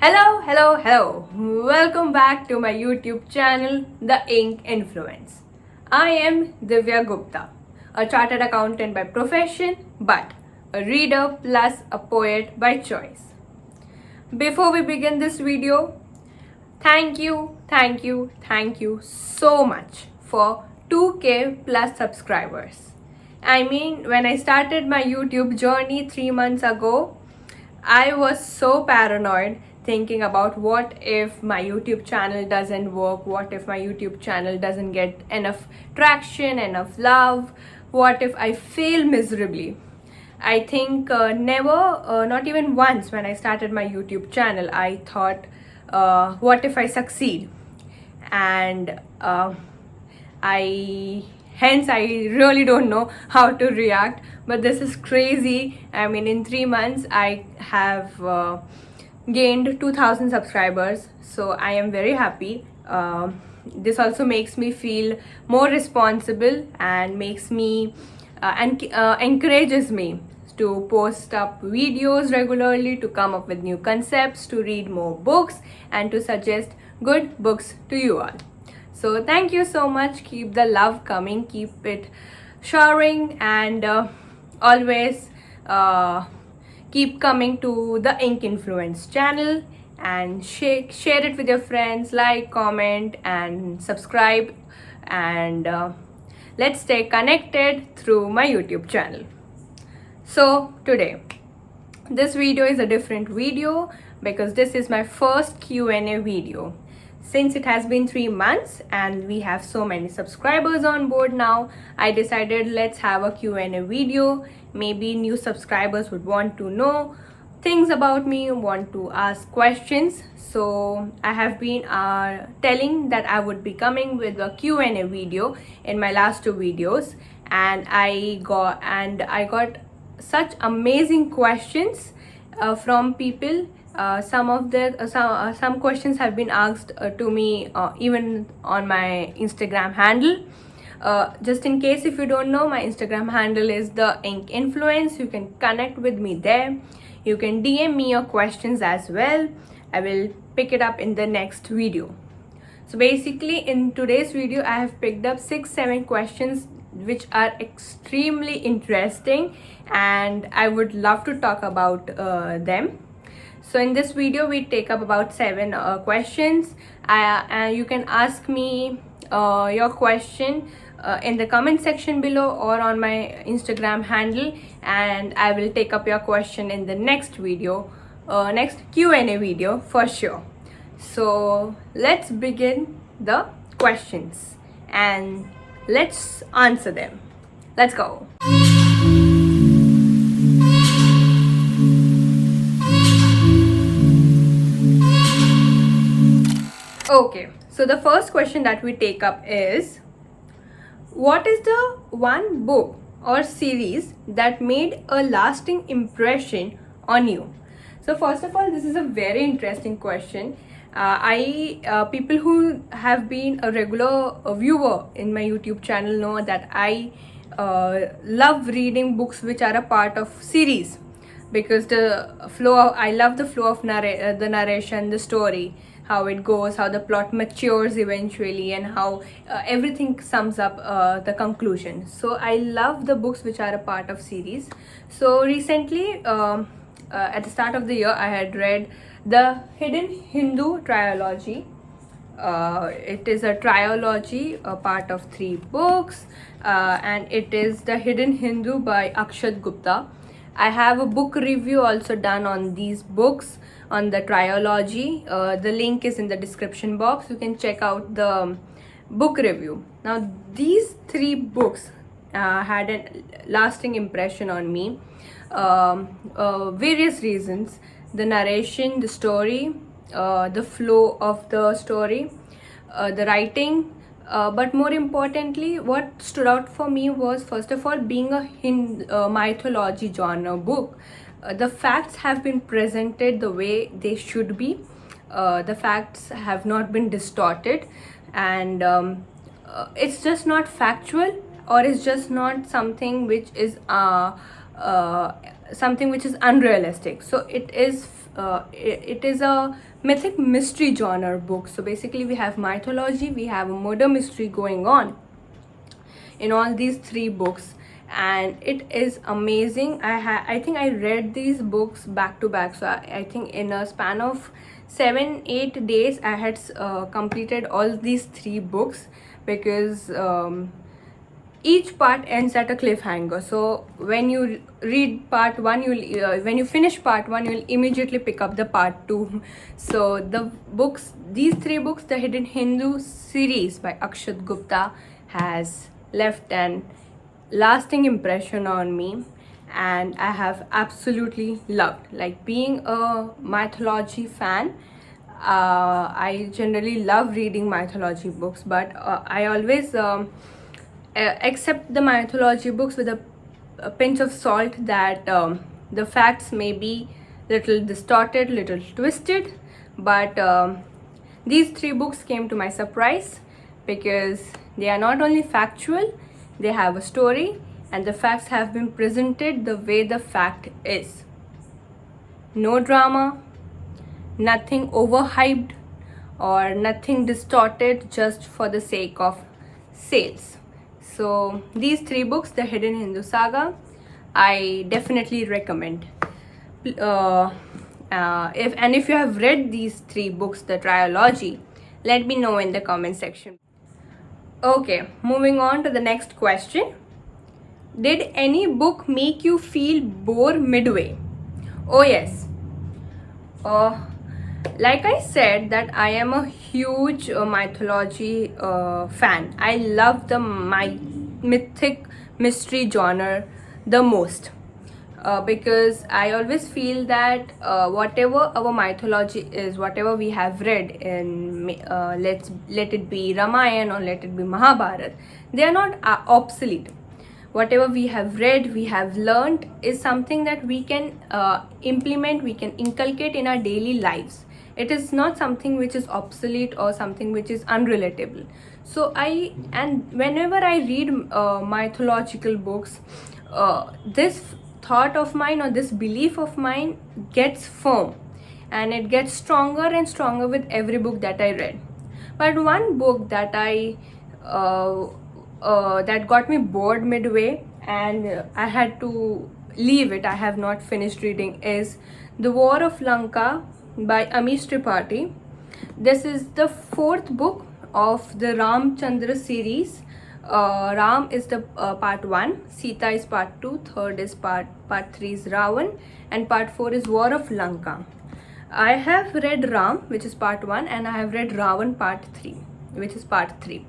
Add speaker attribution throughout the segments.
Speaker 1: Hello. Welcome back to my YouTube channel, The Ink Influence. I am Divya Gupta, a chartered accountant by profession, but a reader plus a poet by choice. Before we begin this video, thank you so much for 2K plus subscribers. I mean, when I started my YouTube journey 3 months ago, I was so paranoid thinking about what if my YouTube channel doesn't work, what if my YouTube channel doesn't get enough traction, enough love, what if I fail miserably. I think not even once when I started my YouTube channel, I thought, what if I succeed? And I really don't know how to react, but this is crazy. I mean, in 3 months I have gained 2000 subscribers, so I am very happy. This also makes me feel more responsible and makes me encourages me to post up videos regularly, to come up with new concepts, to read more books, and to suggest good books to you all. So thank you so much. Keep the love coming, keep it showering, and always keep coming to the Ink Influence channel and share it with your friends, like, comment, and subscribe, and let's stay connected through my YouTube channel. So today, this video is a different video because this is my first Q&A video. Since it has been 3 months and we have so many subscribers on board now, I decided let's have a Q&A video. Maybe new subscribers would want to know things about me, want to ask questions. So I have been telling that I would be coming with a Q&A video in my last 2 videos, and I got such amazing questions from people. Some questions have been asked to me even on my Instagram handle. Just in case if you don't know, my Instagram handle is The Ink Influence. You can connect with me there. You can DM me your questions as well. I will pick it up in the next video. So basically, in today's video, I have picked up 6-7 questions which are extremely interesting, and I would love to talk about them. So in this video, we take up about 7 questions. You can ask me your question in the comment section below or on my Instagram handle, and I will take up your question in the next video, next Q&A video for sure. So let's begin the questions and let's answer them. Let's go. Okay, so the first question that we take up is, what is the one book or series that made a lasting impression on you? So first of all, this is a very interesting question. People who have been a regular viewer in my YouTube channel know that I love reading books which are a part of series, because I love the flow of the narration, the story, how it goes, how the plot matures eventually, and how everything sums up the conclusion. So I love the books which are a part of series. So recently, at the start of the year, I had read the Hidden Hindu trilogy. It is a trilogy, a part of 3 books, and it is the Hidden Hindu by Akshat Gupta. I have a book review also done on these books, on the trilogy. The link is in the description box. You can check out the book review. Now, these 3 books had a lasting impression on me. Various reasons: the narration, the story, the flow of the story, the writing, but more importantly, what stood out for me was, first of all, being a mythology genre book. The facts have been presented the way they should be. The facts have not been distorted, and it's just not factual, or it's just not something which is unrealistic. So it is it is a mythic mystery genre book. So basically we have mythology, we have a murder mystery going on in all these three books, and it is amazing. I think I read these books back to back, so I think in a span of 7-8 days I had completed all these three books, because each part ends at a cliffhanger. So when you read part one, when you finish part one, you'll immediately pick up the part two. So the books, these three books, the Hidden Hindu series by Akshat Gupta, has left an lasting impression on me, and I have absolutely loved. Like, being a mythology fan, I generally love reading mythology books, but I always accept the mythology books with a pinch of salt, that the facts may be little distorted, little twisted, but these three books came to my surprise, because they are not only factual, they have a story, and the facts have been presented the way the fact is. No drama, nothing overhyped, or nothing distorted just for the sake of sales. So these three books, the Hidden Hindu Saga, I definitely recommend. If you have read these three books, the trilogy, let me know in the comment section. Okay, moving on to the next question. Did any book make you feel bored midway? Oh yes. Like I said, that I am a huge mythology fan. I love the mythic mystery genre the most, because I always feel that whatever our mythology is, whatever we have read in, let it be Ramayana or let it be Mahabharata, they are not obsolete. Whatever we have read, we have learned, is something that we can implement, we can inculcate in our daily lives. It is not something which is obsolete or something which is unrelatable. So whenever I read mythological books, this thought of mine, or this belief of mine, gets firm, and it gets stronger and stronger with every book that I read. But one book that that got me bored midway, and I had to leave it, I have not finished reading, is The War of Lanka by Amish Tripathi. This is the fourth book of the Ramchandra series. Ram is the part 1, Sita is part 2, third is part 3 is Ravan, and part 4 is War of Lanka. I have read Ram, which is part 1, and I have read Ravan part 3, which is part 3.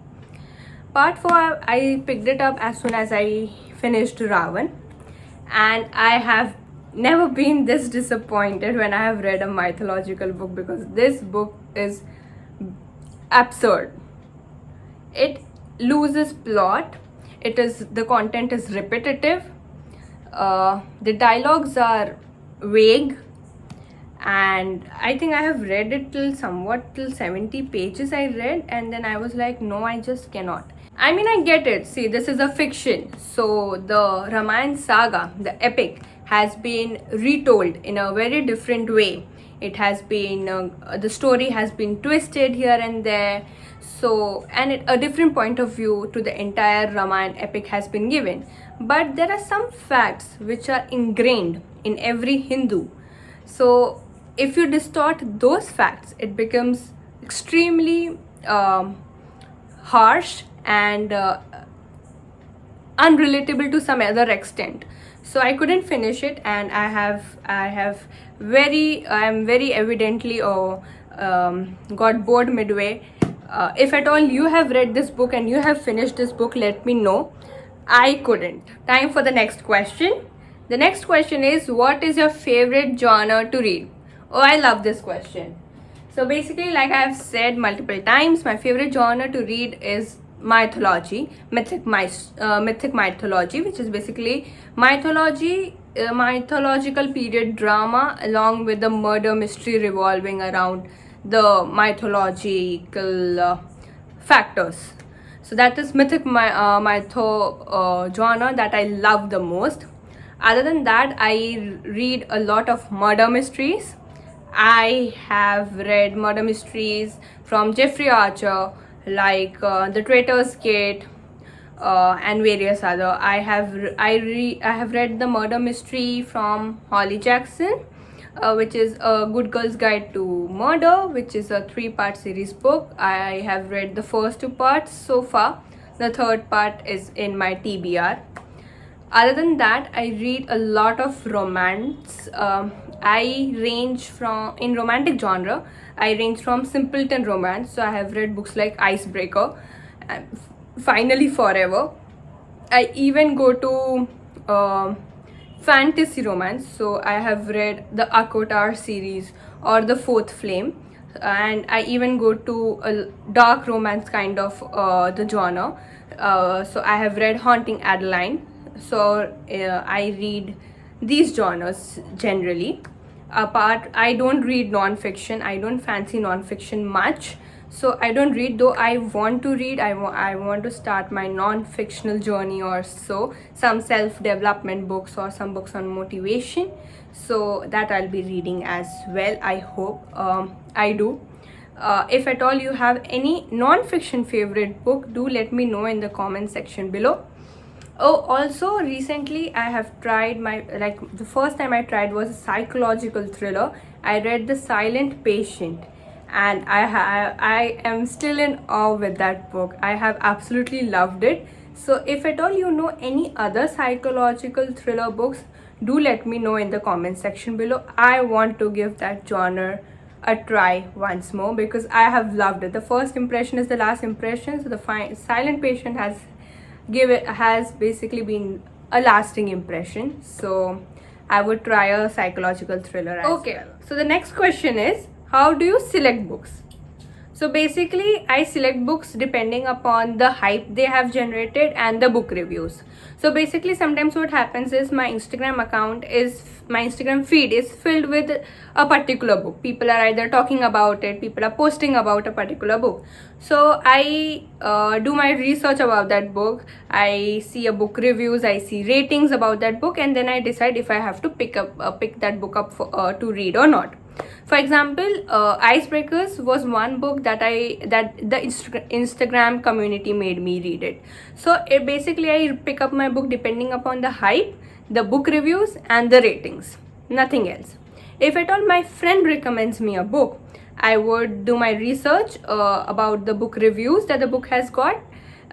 Speaker 1: Part 4, I picked it up as soon as I finished Ravan, and I have never been this disappointed when I have read a mythological book, because this book is absurd. It loses plot, the content is repetitive, the dialogues are vague, and I think I have read it till 70 pages I read, and then I was like, no, I just cannot. I mean, I get it. See, this is a fiction, so the Ramayana saga, the epic, has been retold in a very different way. It has been the story has been twisted here and there, so, and a different point of view to the entire Ramayana epic has been given. But there are some facts which are ingrained in every Hindu, so if you distort those facts, it becomes extremely harsh and unrelatable to some other extent. So I couldn't finish it, and I am very evidently got bored midway. If at all you have read this book and you have finished this book, let me know. I couldn't. Time for the next question. The next question is, what is your favorite genre to read? Oh, I love this question. So basically, like I have said multiple times, my favorite genre to read is mythology, mythic mythology, which is basically mythological period drama, along with the murder mystery revolving around the mythological factors. So that is mythic genre that I love the most. Other than that, I read a lot of murder mysteries, I have read murder mysteries from Jeffrey Archer, like The Traitor's Gate, and various other. I have read the murder mystery from Holly Jackson, which is a Good Girl's Guide to Murder, which is a 3-part series book. I have read the first 2 parts so far. The third part is in my TBR. Other than that, I read a lot of romance. I range from, in romantic genre, I range from simpleton romance. So I have read books like Icebreaker and Finally Forever. I even go to fantasy romance. So I have read the Akotar series or the Fourth Flame, and I even go to a dark romance kind of the genre. So I have read Haunting Adeline. So I read these genres generally. Apart, I don't read non-fiction. I don't fancy non-fiction much, so I don't read, though I want to read. I want to start my non-fictional journey, or so, some self-development books or some books on motivation, so that I'll be reading as well, I hope. I do. If at all you have any non-fiction favorite book, do let me know in the comment section below. Oh, also recently I have tried the first time I tried was a psychological thriller. I read The Silent Patient, and I am still in awe with that book. I have absolutely loved it. So if at all you know any other psychological thriller books, do let me know in the comment section below. I want to give that genre a try once more because I have loved it. The first impression is the last impression. So the Silent Patient has basically been a lasting impression. So I would try a psychological thriller as well. So the next question is, how do you select books? So basically I select books depending upon the hype they have generated and the book reviews. So basically sometimes what happens is my Instagram feed is filled with a particular book. People are either talking about it, people are posting about a particular book. So I do my research about that book. I see a book reviews, I see ratings about that book, and then I decide if I have to pick that book up to read or not. For example, Icebreakers was one book that the Instagram community made me read it. So basically I pick up my book depending upon the hype, the book reviews, and the ratings. Nothing else. If at all my friend recommends me a book, I would do my research about the book reviews that the book has got,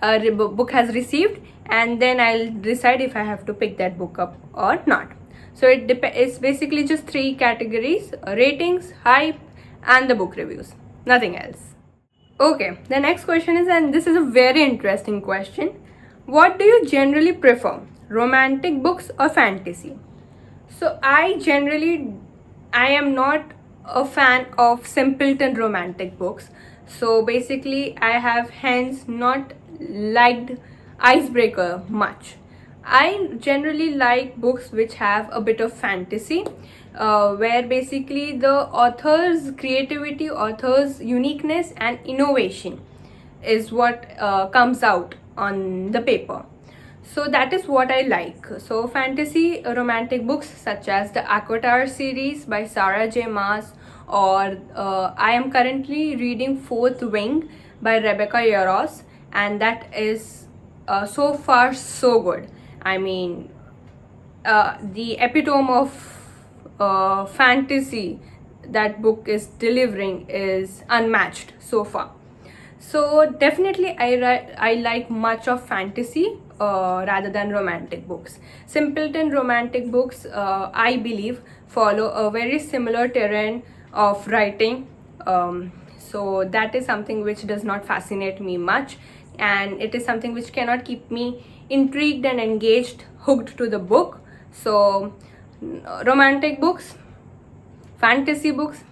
Speaker 1: book has received, and then I'll decide if I have to pick that book up or not. So it's basically just 3 categories: ratings, hype, and the book reviews. Nothing else. Okay, the next question is, and this is a very interesting question. What do you generally prefer, romantic books or fantasy? So I am not a fan of simpleton romantic books. So basically I have hence not liked Icebreaker much. I generally like books which have a bit of fantasy, where basically the author's creativity, author's uniqueness and innovation is what comes out on the paper. So that is what I like. So fantasy romantic books such as the Akotar series by Sarah J Maas, or I am currently reading Fourth Wing by Rebecca Yarros, and that is so far so good. I mean, the epitome of fantasy that book is delivering is unmatched so far. So definitely I like much of fantasy rather than romantic books. Simpleton romantic books, I believe, follow a very similar terrain of writing. So that is something which does not fascinate me much, and it is something which cannot keep me intrigued and engaged, hooked to the book. So romantic books, fantasy books.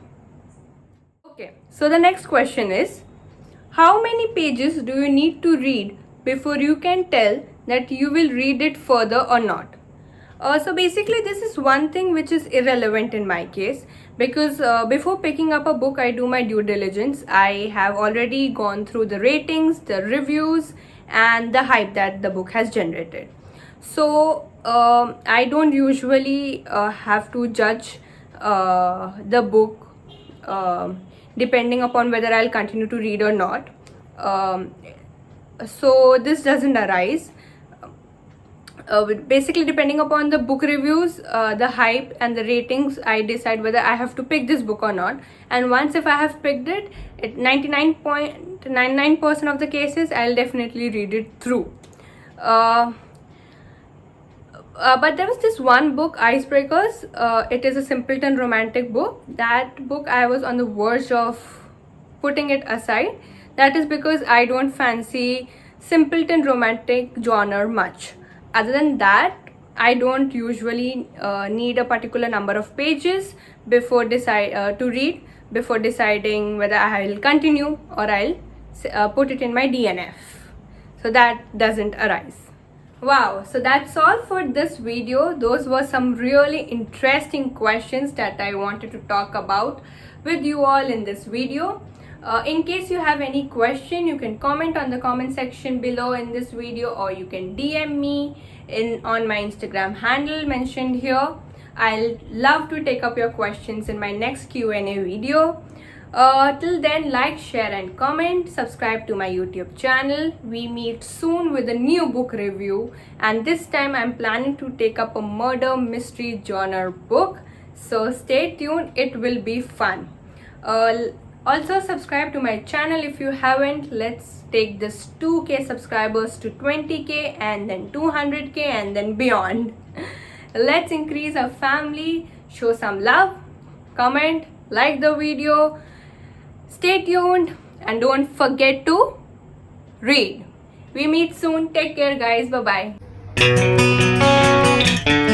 Speaker 1: Okay, so the next question is, how many pages do you need to read before you can tell that you will read it further or not? So basically this is one thing which is irrelevant in my case, because before picking up a book I do my due diligence. I have already gone through the ratings, the reviews, and the hype that the book has generated. So I don't usually have to judge the book depending upon whether I'll continue to read or not. So this doesn't arise. Basically, depending upon the book reviews, the hype and the ratings, I decide whether I have to pick this book or not. And once if I have picked it, 99.99% of the cases I'll definitely read it through. But there was this one book, Icebreakers. It is a simpleton romantic book. That book I was on the verge of putting it aside. That is because I don't fancy simpleton romantic genre much. Other than that, I don't usually need a particular number of pages before to read before deciding whether I'll continue or I'll put it in my DNF. So that doesn't arise. Wow, so that's all for this video. Those were some really interesting questions that I wanted to talk about with you all in this video. In case you have any question, you can comment on the comment section below in this video, or you can DM me on my Instagram handle mentioned here. I'll love to take up your questions in my next Q&A video. Till then, like, share and comment. Subscribe to my YouTube channel. We meet soon with a new book review, and this time I'm planning to take up a murder mystery genre book. So stay tuned, it will be fun. Also subscribe to my channel if you haven't. Let's take this 2k subscribers to 20k and then 200k and then beyond. Let's increase our family. Show some love, comment, like the video. Stay tuned and don't forget to read. We meet soon. Take care, guys. Bye bye.